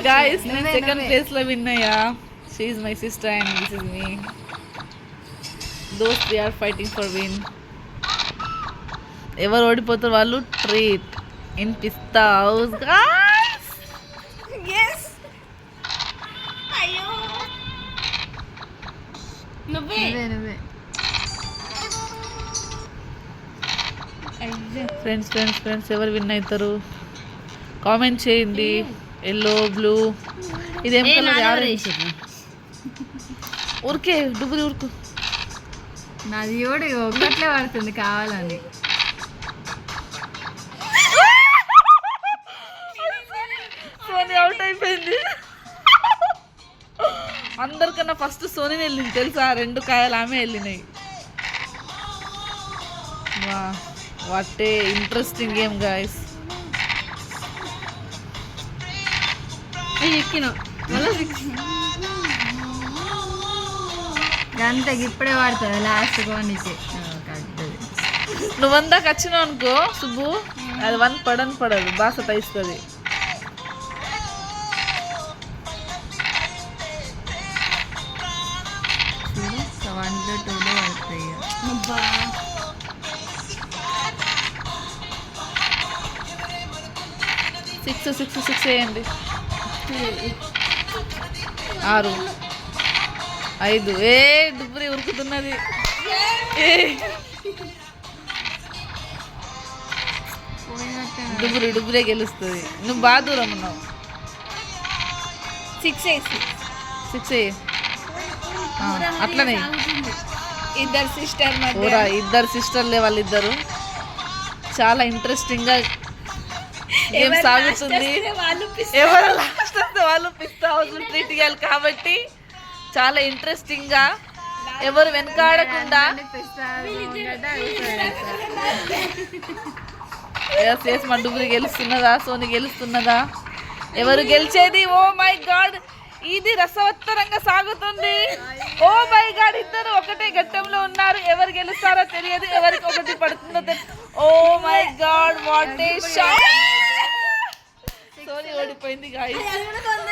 Guys నేను second place లో win అయ్యా. She is my sister and this is me. Those they are fighting for win. ఎవరు ఓడిపోతారు వాళ్ళు treat in Pista House guys. yes అయ్యో నువ్వే ఫ్రెండ్స్ ఫ్రెండ్స్ ఫ్రెండ్స్ ఎవరు విన్ అవుతారు కామెంట్ చేయండి. ఎల్లో బ్లూ ఇదేం కలర్? ఆరెంజ్. ఊరికే డుబ్బుది ఊరుకు. నాది కూడా ఒకట్లే పడుతుంది కావాలని. సోనీ అవుట్ అయిపోయింది. అందరికన్నా ఫస్ట్ సోనీ వెళ్ళింది తెలుసా. 2 కాయలు ఆమె వెళ్ళినాయి. What a interesting game guys. ఎక్కిన అంతే ఇప్పుడే పడుతుంది లాస్ట్ కొనికే నువ్వందాక వచ్చినావు అనుకో సుబ్బు, అది 1 పడదు బాస తయిస్తుంది. వన్లో 2లో పడతాయి. 6 వేయండి. 6 5 ఏ డుబ్బురి ఉరుకుతున్నది. డుబ్బురే గెలుస్తుంది. నువ్వు బాగా దూరం ఉన్నావు. 6 అట్లనే ఇద్దరు సిస్టర్లే వాళ్ళిద్దరు. చాలా ఇంట్రెస్టింగ్ గా గేమ్ సాగుతుంది. ఎవరు లాస్ట్ వస్తే వాళ్ళు పిస్తా హౌస్ ట్రీట్ చేయాలి కాబట్టి చాలా ఇంట్రెస్టింగ్ గా ఎవరు వెనకాడకుండా మా డుబ్బురి గెలుస్తున్నదా సోని గెలుస్తున్నదా ఎవరు గెలిచేది? ఓ మై గాడ్ ఇది రసవత్తరంగా సాగుతుంది. ఓ మై గాడ్ ఇద్దరు ఒకటే ఘట్టంలో ఉన్నారు. ఎవరు గెలుస్తారో తెలియదు. ఎవరికి ఒకటి పడుతుందో తెలియదు. Oh my god what a shot. Soni ఓడిపోయింది గాయ్స్.